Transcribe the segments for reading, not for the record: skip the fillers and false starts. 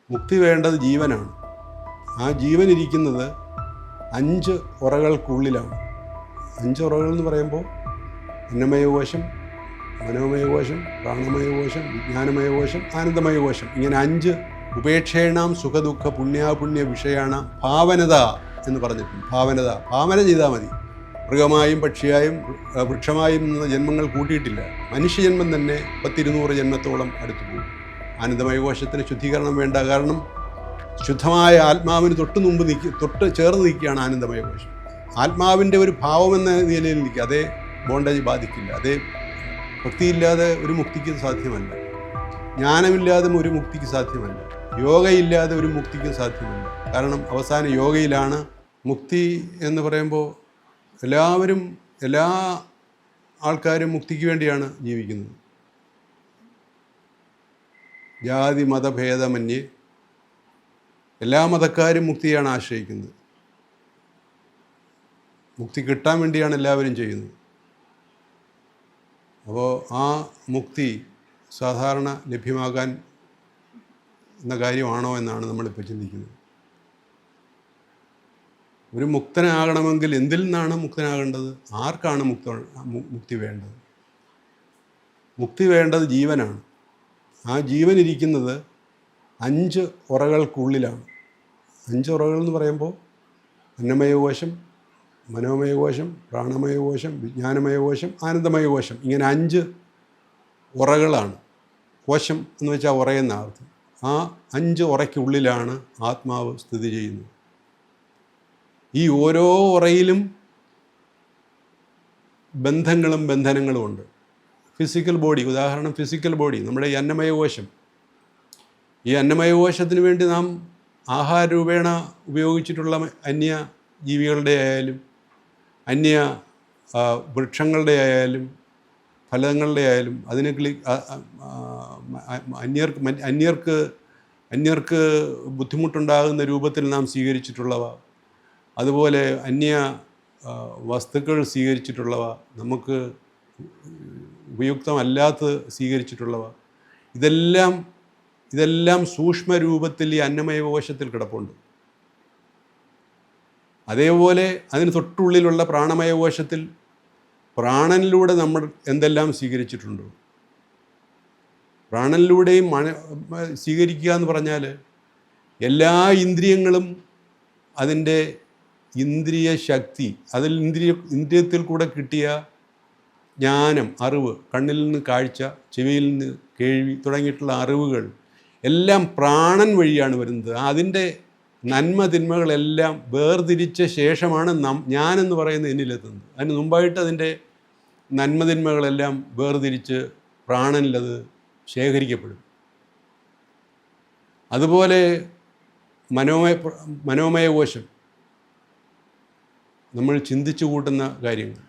മുക്തി വേണ്ടത് ജീവനാണ്. ആ ജീവൻ ഇരിക്കുന്നത് 5 ഉറകൾക്കുള്ളിലാണ്. 5 ഉറകൾ എന്ന് പറയുമ്പോൾ അന്നമയകോശം, മനോമയകോശം, പ്രാണമയകോശം, വിജ്ഞാനമയകോശം, ആനന്ദമയകോശം. ഇങ്ങനെ 5 ഉപേക്ഷേണാം സുഖദുഃഖ പുണ്യാപുണ്യ വിഷയാണ ഭാവനത എന്ന് പറഞ്ഞിട്ടുണ്ട്. ഭാവന ചെയ്താൽ മതി. മൃഗമായും പക്ഷിയായും വൃക്ഷമായും എന്ന ജന്മങ്ങൾ കൂട്ടിയിട്ടില്ല. മനുഷ്യജന്മം തന്നെ 10-200 ജന്മത്തോളം അടുത്തു പോകും. ആനന്ദമയകോശത്തിന് ശുദ്ധീകരണം വേണ്ട. കാരണം ശുദ്ധമായ ആത്മാവിന് തൊട്ട് ചേർന്ന് നിൽക്കുകയാണ് ആനന്ദമയകോശം. ആത്മാവിൻ്റെ ഒരു ഭാവമെന്ന നിലയിൽ നിൽക്കുക. അതേ ബോണ്ടേജ് ബാധിക്കില്ല. അതേ ഭക്തിയില്ലാതെ ഒരു മുക്തിക്ക് സാധ്യമല്ല. ജ്ഞാനമില്ലാതെ ഒരു മുക്തിക്ക് സാധ്യമല്ല. യോഗയില്ലാതെ ഒരു മുക്തിക്ക് സാധ്യമല്ല. കാരണം അവസാനം യോഗയിലാണ് മുക്തി എന്ന് പറയുമ്പോൾ എല്ലാ ആൾക്കാരും മുക്തിക്ക് വേണ്ടിയാണ് ജീവിക്കുന്നത്. ജാതി മതഭേദമന്യേ എല്ലാ മതക്കാരും മുക്തിയാണ് ആശ്രയിക്കുന്നത്. മുക്തി കിട്ടാൻ വേണ്ടിയാണ് എല്ലാവരും ചെയ്യുന്നത്. അപ്പോൾ ആ മുക്തി സാധാരണ ലഭ്യമാകാൻ എന്ന കാര്യമാണോ എന്നാണ് നമ്മളിപ്പോൾ ചിന്തിക്കുന്നത്. ഒരു മുക്തനാകണമെങ്കിൽ എന്തിൽ നിന്നാണ് മുക്തനാകേണ്ടത്? ആർക്കാണ് മുക്തി വേണ്ടത്? മുക്തി വേണ്ടത് ജീവനാണ്. ആ ജീവൻ ഇരിക്കുന്നത് 5 ഉറകൾക്കുള്ളിലാണ്. 5 ഉറകൾ എന്ന് പറയുമ്പോൾ അന്നമയകോശം, മനോമയകോശം, പ്രാണമയകോശം, വിജ്ഞാനമയകോശം, ആനന്ദമയകോശം. ഇങ്ങനെ 5 ഉറകളാണ്. കോശം എന്ന് വെച്ചാൽ ഉറയെന്ന അർത്ഥം. ആ 5 ഉറയ്ക്കുള്ളിലാണ് ആത്മാവ് സ്ഥിതി ചെയ്യുന്നത്. ഈ ഓരോ ഉറയിലും ബന്ധനങ്ങളും ഉണ്ട്. ഫിസിക്കൽ ബോഡി, ഉദാഹരണം ഫിസിക്കൽ ബോഡി, നമ്മുടെ ഈ അന്നമയകോശം. ഈ അന്നമയകോശത്തിന് വേണ്ടി നാം ആഹാര രൂപേണ ഉപയോഗിച്ചിട്ടുള്ള അന്യ ജീവികളുടെ ആയാലും അന്യ വൃക്ഷങ്ങളുടെ ആയാലും ഫലങ്ങളുടെ ആയാലും അന്യർക്ക് ബുദ്ധിമുട്ടുണ്ടാകുന്ന രൂപത്തിൽ നാം സ്വീകരിച്ചിട്ടുള്ളവ, അതുപോലെ അന്യ വസ്തുക്കൾ സ്വീകരിച്ചിട്ടുള്ളവ, നമുക്ക് ഉപയുക്തമല്ലാത്ത സ്വീകരിച്ചിട്ടുള്ളവ, ഇതെല്ലാം സൂക്ഷ്മ രൂപത്തിൽ ഈ അന്നമയകോശത്തിൽ കിടപ്പുണ്ട്. അതേപോലെ അതിന് തൊട്ടുള്ളിലുള്ള പ്രാണമയകോശത്തിൽ പ്രാണനിലൂടെ നമ്മൾ എന്തെല്ലാം സ്വീകരിച്ചിട്ടുണ്ടോ, പ്രാണനിലൂടെയും സ്വീകരിക്കുക എന്ന് പറഞ്ഞാൽ എല്ലാ ഇന്ദ്രിയങ്ങളും അതിൻ്റെ ഇന്ദ്രിയ ശക്തി, അതിൽ ഇന്ദ്രിയത്തിൽ കൂടെ കിട്ടിയ ജ്ഞാനം, അറിവ്, കണ്ണിൽ നിന്ന് കാഴ്ച, ചെവിയിൽ നിന്ന് കേൾവി തുടങ്ങിയിട്ടുള്ള അറിവുകൾ എല്ലാം പ്രാണൻ വഴിയാണ് വരുന്നത്. അതിൻ്റെ നന്മ തിന്മകളെല്ലാം വേർതിരിച്ച ശേഷമാണ് ഞാനെന്ന് പറയുന്നത് എന്നിലെത്തുന്നത്. അതിന് മുമ്പായിട്ട് അതിൻ്റെ നന്മതിന്മകളെല്ലാം വേർതിരിച്ച് പ്രാണനിലത് ശേഖരിക്കപ്പെടും. അതുപോലെ മനോമയകോശം, നമ്മൾ ചിന്തിച്ചു കൂട്ടുന്ന കാര്യങ്ങൾ,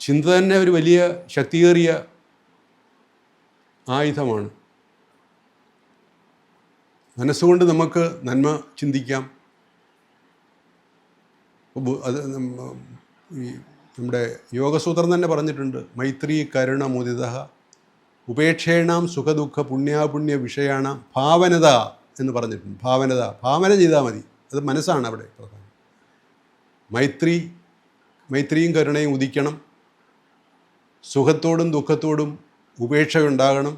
ചിന്ത തന്നെ ഒരു വലിയ ശക്തിയേറിയ ആയുധമാണ്. മനസ്സുകൊണ്ട് നമുക്ക് നന്മ ചിന്തിക്കാം. അത് നമ്മുടെ യോഗസൂത്രം തന്നെ പറഞ്ഞിട്ടുണ്ട്, മൈത്രി കരുണ മുദിത ഉപേക്ഷേണാം സുഖദുഃഖ പുണ്യാപുണ്യ വിഷയാണ ഭാവനത എന്ന് പറഞ്ഞിട്ടുണ്ട്. ഭാവന ചെയ്താൽ മതി. അത് മനസ്സാണ് അവിടെ പ്രധാനം. മൈത്രിയും കരുണയും ഉദിക്കണം. സുഖത്തോടും ദുഃഖത്തോടും ഉപേക്ഷയുണ്ടാകണം.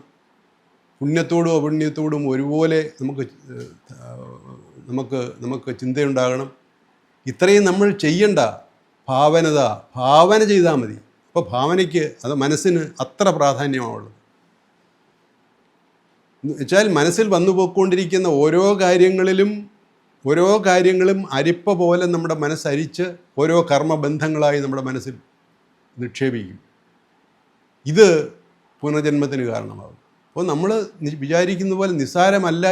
പുണ്യത്തോടും അപുണ്യത്തോടും ഒരുപോലെ നമുക്ക് ചിന്തയുണ്ടാകണം. ഇത്രയും നമ്മൾ ചെയ്യണ്ട. ഭാവന ചെയ്താൽ മതി. അപ്പോൾ ഭാവനയ്ക്ക്, അത് മനസ്സിന് അത്ര പ്രാധാന്യമാവുള്ളൂ. എന്നുവെച്ചാൽ മനസ്സിൽ വന്നു പോയിക്കൊണ്ടിരിക്കുന്ന ഓരോ കാര്യങ്ങളും അരിപ്പ പോലെ നമ്മുടെ മനസ്സരിച്ച് ഓരോ കർമ്മബന്ധങ്ങളായി നമ്മുടെ മനസ്സിൽ നിക്ഷേപിക്കും. ഇത് പുനർജന്മത്തിന് കാരണമാകും. അപ്പോൾ നമ്മൾ വിചാരിക്കുന്ന പോലെ നിസ്സാരമല്ല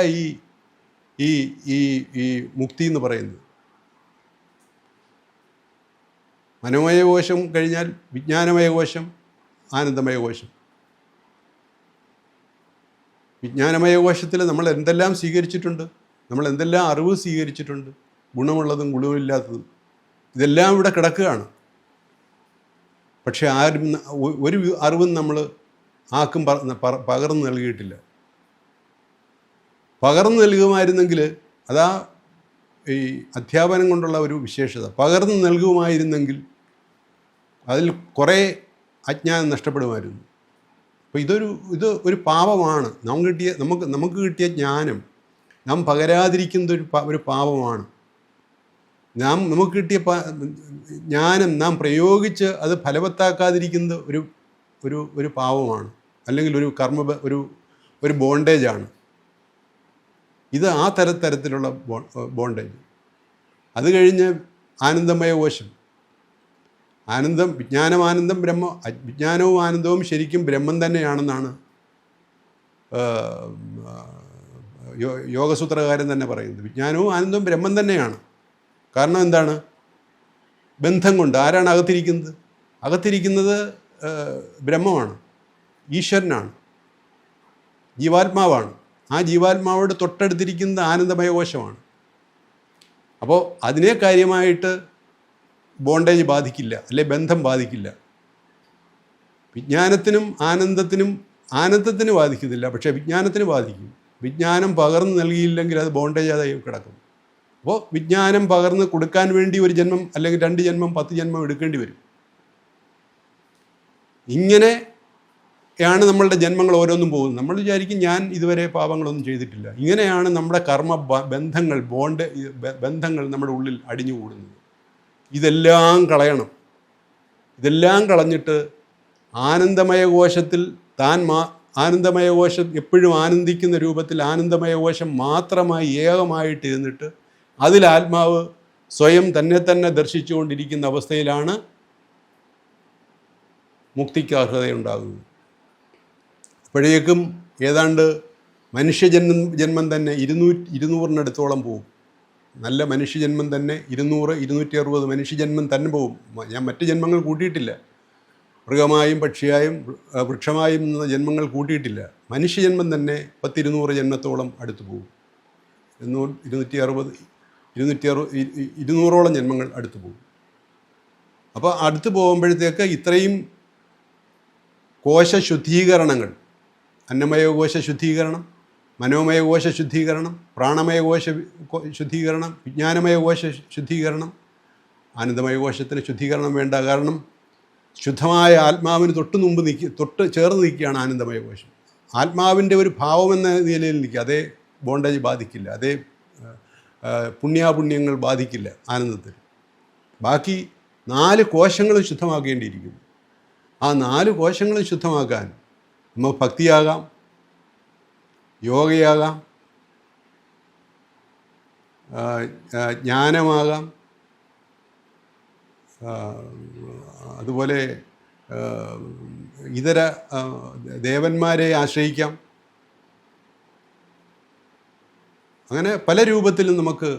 ഈ മുക്തി എന്ന് പറയുന്നത്. മനോമയകോശം കഴിഞ്ഞാൽ വിജ്ഞാനമയകോശം, ആനന്ദമയകോശം. വിജ്ഞാനമയകോശത്തിൽ നമ്മൾ എന്തെല്ലാം സ്വീകരിച്ചിട്ടുണ്ട്, നമ്മൾ എന്തെല്ലാം അറിവ് സ്വീകരിച്ചിട്ടുണ്ട്, ഗുണമുള്ളതും ഗുണമില്ലാത്തതും, ഇതെല്ലാം ഇവിടെ കിടക്കുകയാണ്. പക്ഷേ ഒരു അറിവും നമ്മൾ ആർക്കും പകർന്നു നൽകിയിട്ടില്ല. പകർന്നു നൽകുമായിരുന്നെങ്കിൽ അതാ ഈ അധ്യാപനം കൊണ്ടുള്ള ഒരു വിശേഷത. പകർന്നു നൽകുമായിരുന്നെങ്കിൽ അതിൽ കുറേ അജ്ഞാനം നഷ്ടപ്പെടുമായിരുന്നു. അപ്പോൾ ഇത് ഒരു പാപമാണ്. നമുക്ക് കിട്ടിയ ജ്ഞാനം നാം പകരാതിരിക്കുന്ന ഒരു പാപമാണ്. നമുക്ക് കിട്ടിയ ജ്ഞാനം നാം പ്രയോഗിച്ച് അത് ഫലവത്താക്കാതിരിക്കുന്നത് ഒരു പാപമാണ്, അല്ലെങ്കിൽ ഒരു ബോണ്ടേജാണ്. ഇത് ആ തരത്തിലുള്ള ബോണ്ടേജ്. അത് കഴിഞ്ഞ് ആനന്ദമയ കോശം. വിജ്ഞാനവും ആനന്ദവും ശരിക്കും ബ്രഹ്മം തന്നെയാണെന്നാണ് യോഗസൂത്രകാരൻ തന്നെ പറയുന്നത്. വിജ്ഞാനവും ആനന്ദവും ബ്രഹ്മം തന്നെയാണ്. കാരണം എന്താണ്? ബന്ധം കൊണ്ട്. ആരാണ് അകത്തിരിക്കുന്നത്? അകത്തിരിക്കുന്നത് ബ്രഹ്മമാണ്, ഈശ്വരനാണ്, ജീവാത്മാവാണ്. ആ ജീവാത്മാവോട് തൊട്ടടുത്തിരിക്കുന്നത് ആനന്ദമയ കോശമാണ്. അപ്പോൾ അതിനെ കാര്യമായിട്ട് ബോണ്ടേജ് ബാധിക്കില്ല, അല്ലെ ബന്ധം ബാധിക്കില്ല. വിജ്ഞാനത്തിനും ആനന്ദത്തിന് ബാധിക്കുന്നില്ല, പക്ഷേ വിജ്ഞാനത്തിന് ബാധിക്കും. വിജ്ഞാനം പകർന്നു നൽകിയില്ലെങ്കിൽ അത് ബോണ്ടേജ് ആയി കിടക്കും. അപ്പോൾ വിജ്ഞാനം പകർന്ന് കൊടുക്കാൻ വേണ്ടി ഒരു ജന്മം, അല്ലെങ്കിൽ 2 ജന്മം, 10 ജന്മം എടുക്കേണ്ടി വരും. ഇങ്ങനെയാണ് നമ്മളുടെ ജന്മങ്ങൾ ഓരോന്നും പോകുന്നത്. നമ്മൾ വിചാരിക്കും ഞാൻ ഇതുവരെ പാപങ്ങളൊന്നും ചെയ്തിട്ടില്ല. ഇങ്ങനെയാണ് നമ്മുടെ കർമ്മ ബന്ധങ്ങൾ നമ്മുടെ ഉള്ളിൽ അടിഞ്ഞുകൂടുന്നത്. ഇതെല്ലാം കളയണം. ഇതെല്ലാം കളഞ്ഞിട്ട് ആനന്ദമയ കോശത്തിൽ ആനന്ദമയ കോശം എപ്പോഴും ആനന്ദിക്കുന്ന രൂപത്തിൽ ആനന്ദമയ കോശം മാത്രമായി ഏകമായിട്ട് ഇരുന്നിട്ട് അതിൽ ആത്മാവ് സ്വയം തന്നെ ദർശിച്ചുകൊണ്ടിരിക്കുന്ന അവസ്ഥയിലാണ് മുക്തിക്ക് അർഹതയുണ്ടാകുന്നത്. അപ്പോഴേക്കും ഏതാണ്ട് മനുഷ്യജന്മം തന്നെ 200-200 പോകും. നല്ല മനുഷ്യജന്മം തന്നെ 200-260 മനുഷ്യജന്മം തന്നെ പോകും. ഞാൻ മറ്റ് ജന്മങ്ങൾ കൂട്ടിയിട്ടില്ല. മൃഗമായും പക്ഷിയായും വൃക്ഷമായും എന്ന ജന്മങ്ങൾ കൂട്ടിയിട്ടില്ല. മനുഷ്യജന്മം തന്നെ 10-200 ജന്മത്തോളം അടുത്ത് പോകും. 200-260 ജന്മങ്ങൾ അടുത്ത് പോകും. അപ്പോൾ അടുത്ത് പോകുമ്പോഴത്തേക്ക് ഇത്രയും കോശശുദ്ധീകരണങ്ങൾ, അന്നമയ കോശ ശുദ്ധീകരണം, മനോമയ കോശ ശുദ്ധീകരണം, പ്രാണമയ കോശ ശുദ്ധീകരണം, വിജ്ഞാനമയ കോശ ശുദ്ധീകരണം, ആനന്ദമയ കോശത്തിന് ശുദ്ധീകരണം വേണ്ട. കാരണം ശുദ്ധമായ ആത്മാവിന് തൊട്ട് ചേർന്ന് നിൽക്കുകയാണ് ആനന്ദമയ കോശം. ആത്മാവിൻ്റെ ഒരു ഭാവമെന്ന നിലയിൽ നിൽക്കുക. അതേ ബോണ്ടേജ് ബാധിക്കില്ല, അതേ പുണ്യാപുണ്യങ്ങൾ ബാധിക്കില്ല ആനന്ദത്തിൽ. ബാക്കി 4 കോശങ്ങളും ശുദ്ധമാക്കേണ്ടിയിരിക്കുന്നു. ആ 4 കോശങ്ങളും ശുദ്ധമാക്കാൻ നമുക്ക് ഭക്തിയാകാം, യോഗയാകാം, ജ്ഞാനമാകാം, അതുപോലെ ഇതര ദേവന്മാരെ ആശ്രയിക്കാം. അങ്ങനെ പല രൂപത്തിലും നമുക്ക്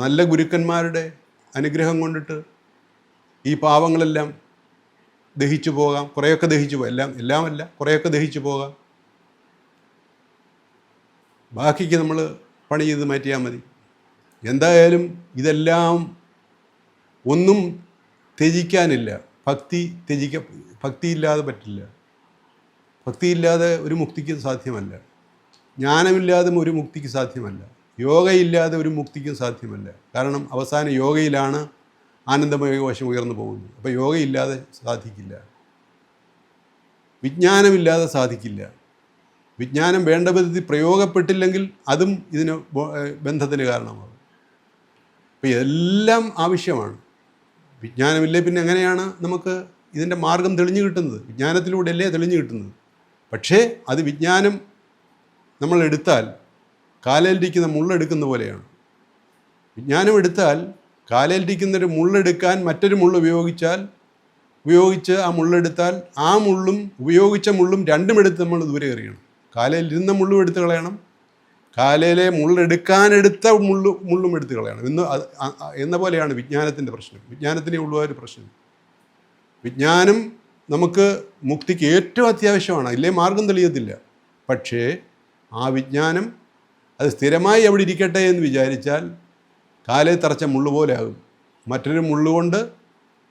നല്ല ഗുരുക്കന്മാരുടെ അനുഗ്രഹം കൊണ്ടിട്ട് ഈ പാവങ്ങളെല്ലാം ദഹിച്ചു പോകാം. കുറേയൊക്കെ ദഹിച്ചു പോകാം, എല്ലാമല്ല, കുറേയൊക്കെ ദഹിച്ചു പോകാം. ബാക്കിക്ക് നമ്മൾ പണി ചെയ്ത് മാറ്റിയാൽ മതി. എന്തായാലും ഇതെല്ലാം ഒന്നും ത്യജിക്കാനില്ല. ഭക്തിയില്ലാതെ പറ്റില്ല. ഭക്തിയില്ലാതെ ഒരു മുക്തിക്ക് സാധ്യമല്ല. ജ്ഞാനമില്ലാതെ ഒരു മുക്തിക്ക് സാധ്യമല്ല. യോഗയില്ലാതെ ഒരു മുക്തിക്കും സാധ്യമല്ല. കാരണം അവസാന യോഗയിലാണ് ആനന്ദമയ കോശം ഉയർന്നു പോകുന്നത്. അപ്പോൾ യോഗയില്ലാതെ സാധിക്കില്ല, വിജ്ഞാനമില്ലാതെ സാധിക്കില്ല. വിജ്ഞാനം വേണ്ട വിധത്തിൽ പ്രയോഗപ്പെട്ടില്ലെങ്കിൽ അതും ഇതിന് ബന്ധത്തിന് കാരണമാകും. അപ്പോൾ എല്ലാം ആവശ്യമാണ്. വിജ്ഞാനമില്ലേ പിന്നെ എങ്ങനെയാണ് നമുക്ക് ഇതിൻ്റെ മാർഗം തെളിഞ്ഞു കിട്ടുന്നത്? വിജ്ഞാനത്തിലൂടെയല്ലേ തെളിഞ്ഞു കിട്ടുന്നത്. പക്ഷേ അത് വിജ്ഞാനം നമ്മൾ എടുത്താൽ കാലയിലിരിക്കുന്ന മുള്ളെടുക്കുന്ന പോലെയാണ്. വിജ്ഞാനം എടുത്താൽ കാലയിലിരിക്കുന്നൊരു മുള്ളെടുക്കാൻ മറ്റൊരു മുള്ള ഉപയോഗിച്ച് ആ മുള്ളെടുത്താൽ ആ മുള്ളും ഉപയോഗിച്ച മുള്ളും രണ്ടും എടുത്ത് നമ്മൾ ദൂരെ എറിയണം. കാലയിൽ ഇരുന്ന മുള്ളും എടുത്ത് കളയണം, കാലയിലെ മുള്ളെടുക്കാനെടുത്ത മുള്ളും എടുത്ത് കളയണം എന്ന പോലെയാണ് വിജ്ഞാനത്തിൻ്റെ പ്രശ്നം. വിജ്ഞാനത്തിനേ ഉള്ള ഒരു പ്രശ്നം. വിജ്ഞാനം നമുക്ക് മുക്തിക്ക് ഏറ്റവും അത്യാവശ്യമാണ്, ഇല്ലേ മാർഗം തെളിയത്തില്ല. പക്ഷേ ആ വിജ്ഞാനം അത് സ്ഥിരമായി അവിടെ ഇരിക്കട്ടെ എന്ന് വിചാരിച്ചാൽ കാലയിൽ തറച്ച മുള്ളു പോലെ ആകും. മറ്റൊരു മുള്ളുകൊണ്ട്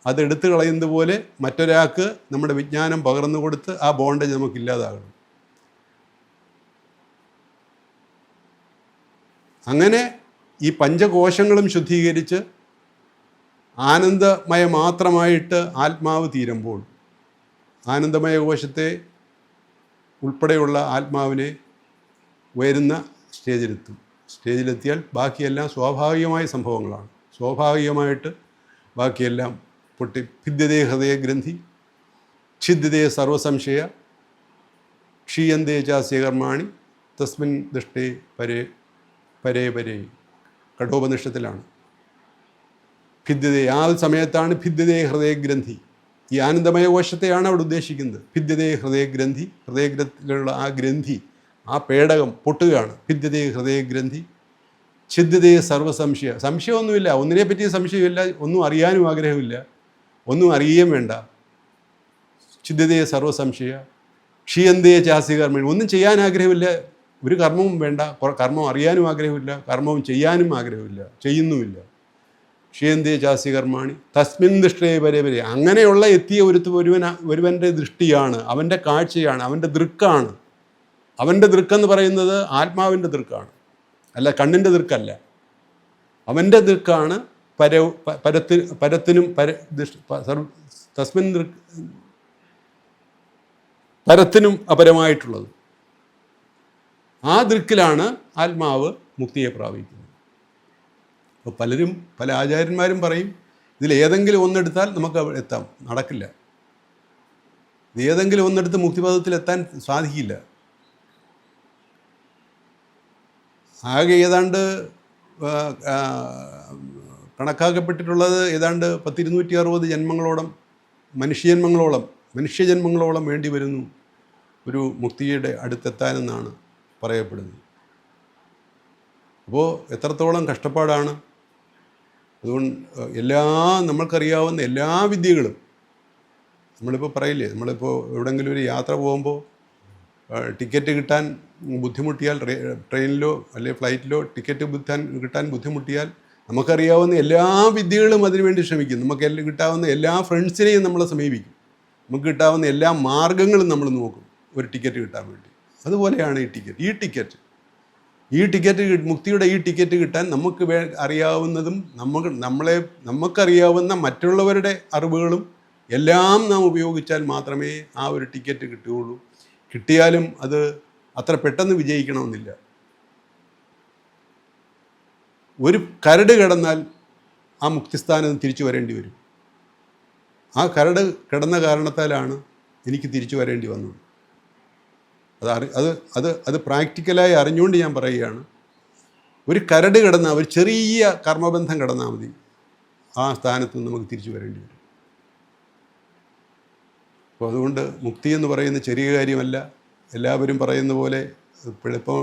അതെടുത്ത് കളയുന്നത് പോലെ മറ്റൊരാൾക്ക് നമ്മുടെ വിജ്ഞാനം പകർന്നു കൊടുത്ത് ആ ബോണ്ടേജ് നമുക്കില്ലാതാകണം. അങ്ങനെ ഈ പഞ്ചകോശങ്ങളും ശുദ്ധീകരിച്ച് ആനന്ദമയ മാത്രമായിട്ട് ആത്മാവ് തീരുമ്പോൾ ആനന്ദമയ കോശത്തെ ഉൾപ്പെടെയുള്ള ആത്മാവിനെ ഉയരുന്ന സ്റ്റേജിലെത്തിയാൽ ബാക്കിയെല്ലാം സ്വാഭാവികമായ സംഭവങ്ങളാണ്. സ്വാഭാവികമായിട്ട് ബാക്കിയെല്ലാം ഭിദ്യതേ ഹൃദയഗ്രന്ഥി ഛിദ്യതേ സർവസംശയ ക്ഷീയന്തേ ചാസ്യ കർമാണി തസ്മിൻ ദൃഷ്ടേ പരേ പരേ പരേ കഠോപനിഷത്തിലാണ്. ഭിദ്യതേ ആ സമയത്താണ് ഭിദ്യതേ ഹൃദയഗ്രന്ഥി. ഈ ആനന്ദമയ കോശത്തെയാണ് അവിടെ ഉദ്ദേശിക്കുന്നത്. ഭിദ്യതേ ഹൃദയഗ്രന്ഥി, ഹൃദയഗ്രന്ഥിയിലുള്ള ആ ഗ്രന്ഥി, ആ പേടകം പൊട്ടുകയാണ്. ഭിദ്യതേ ഹൃദയഗ്രന്ഥി ഛിദ്യതേ സർവസംശയ, സംശയമൊന്നുമില്ല, ഒന്നിനെപ്പറ്റി സംശയമില്ല, ഒന്നും അറിയാനും ആഗ്രഹമില്ല, ഒന്നും അറിയുകയും വേണ്ട. ഛിദ്യതേ സർവസംശയ ക്ഷീയന്തേ ചാസ്യ കർമ്മ, ഒന്നും ചെയ്യാൻ ആഗ്രഹമില്ല, ഒരു കർമ്മവും വേണ്ട, കർമ്മം അറിയാനും ആഗ്രഹമില്ല, കർമ്മവും ചെയ്യാനും ആഗ്രഹമില്ല, ചെയ്യുന്നുമില്ല. ക്ഷീയന്തേ ചാസ്യ കർമാണി തസ്മിൻ ദൃഷ്ടേ പരേ പരേ, അങ്ങനെയുള്ള എത്തിയ ഒരുവൻ്റെ ദൃഷ്ടിയാണ്, അവൻ്റെ കാഴ്ചയാണ്, അവൻ്റെ ദൃക്കാണ്. അവൻ്റെ ദൃക്കെന്ന് പറയുന്നത് ആത്മാവിൻ്റെ ദൃക്കാണ്, അല്ല കണ്ണിൻ്റെ ദൃക്കല്ല. അവൻ്റെ ദൃക്കാണ് പരത്തിനും തസ്മിൻ പരത്തിനും അപരമായിട്ടുള്ളത്. ആ ദൃക്കിലാണ് ആത്മാവ് മുക്തിയെ പ്രാപിക്കുന്നത്. അപ്പോൾ പല ആചാര്യന്മാരും പറയും ഇതിലേതെങ്കിലും ഒന്നെടുത്താൽ നമുക്ക് എത്താം. നടക്കില്ല. ഏതെങ്കിലും ഒന്നെടുത്ത് മുക്തിപദത്തിലെത്താൻ സാധിക്കില്ല. ആകെ ഏതാണ്ട് കണക്കാക്കപ്പെട്ടിട്ടുള്ളത് ഏതാണ്ട് 260 ജന്മങ്ങളോളം മനുഷ്യജന്മങ്ങളോളം വേണ്ടി വരുന്നു ഒരു മുക്തിയുടെ അടുത്തെത്താനെന്നാണ് പറയപ്പെടുന്നത്. അപ്പോൾ എത്രത്തോളം കഷ്ടപ്പാടാണ്. അതുകൊണ്ട് നമ്മൾക്കറിയാവുന്ന എല്ലാ വിദ്യകളും നമ്മളിപ്പോൾ പറയില്ലേ, നമ്മളിപ്പോൾ എവിടെയെങ്കിലും ഒരു യാത്ര പോകുമ്പോൾ ടിക്കറ്റ് കിട്ടാൻ ബുദ്ധിമുട്ടിയാൽ, ട്രെയിനിലോ അല്ലെങ്കിൽ ഫ്ലൈറ്റിലോ ടിക്കറ്റ് കിട്ടാൻ ബുദ്ധിമുട്ടിയാൽ നമുക്കറിയാവുന്ന എല്ലാ വിദ്യകളും അതിനുവേണ്ടി ശ്രമിക്കും. നമുക്ക് കിട്ടാവുന്ന എല്ലാ ഫ്രണ്ട്സിനെയും നമ്മൾ സമീപിക്കും. നമുക്ക് കിട്ടാവുന്ന എല്ലാ മാർഗങ്ങളും നമ്മൾ നോക്കും ഒരു ടിക്കറ്റ് കിട്ടാൻ വേണ്ടി. അതുപോലെയാണ് ഈ ടിക്കറ്റ് മുക്തിയുടെ ഈ ടിക്കറ്റ് കിട്ടാൻ നമുക്ക് അറിയാവുന്നതും നമുക്കറിയാവുന്ന മറ്റുള്ളവരുടെ അറിവുകളും എല്ലാം നാം ഉപയോഗിച്ചാൽ മാത്രമേ ആ ഒരു ടിക്കറ്റ് കിട്ടുകയുള്ളൂ. കിട്ടിയാലും അത് അത്ര പെട്ടെന്ന് വിജയിക്കണമെന്നില്ല. ഒരു കരട് കിടന്നാൽ ആ മുക്തിസ്ഥാനം തിരിച്ചു വരേണ്ടി വരും. ആ കരട് കിടന്ന കാരണത്താലാണ് എനിക്ക് തിരിച്ചു വരേണ്ടി വന്നത്. അത് പ്രാക്ടിക്കലായി അറിഞ്ഞുകൊണ്ട് ഞാൻ പറയുകയാണ്. ഒരു കരട് കിടന്നാൽ, ഒരു ചെറിയ കർമ്മബന്ധം കിടന്നാൽ മതി, ആ സ്ഥാനത്ത് നമുക്ക് തിരിച്ചു വരേണ്ടി വരും. അപ്പോൾ അതുകൊണ്ട് മുക്തി എന്ന് പറയുന്ന ചെറിയ കാര്യമല്ല. എല്ലാവരും പറയുന്ന പോലെ ഇപ്പോൾ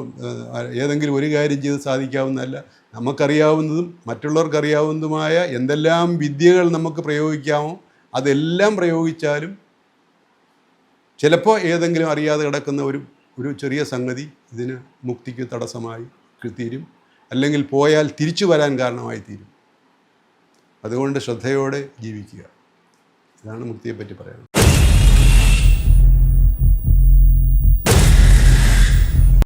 ഏതെങ്കിലും ഒരു കാര്യം ചെയ്ത് സാധിക്കാവുന്നതല്ല. നമുക്കറിയാവുന്നതും മറ്റുള്ളവർക്കറിയാവുന്നതുമായ എന്തെല്ലാം വിദ്യകൾ നമുക്ക് പ്രയോഗിക്കാമോ അതെല്ലാം പ്രയോഗിച്ചാലും ചിലപ്പോൾ ഏതെങ്കിലും അറിയാതെ കിടക്കുന്ന ഒരു ചെറിയ സംഗതി ഇതിന് മുക്തിക്ക് തടസ്സമായി തീരും, അല്ലെങ്കിൽ പോയാൽ തിരിച്ചു വരാൻ കാരണമായി തീരും. അതുകൊണ്ട് ശ്രദ്ധയോടെ ജീവിക്കുക. ഇതാണ് മുക്തിയെപ്പറ്റി പറയുന്നത്.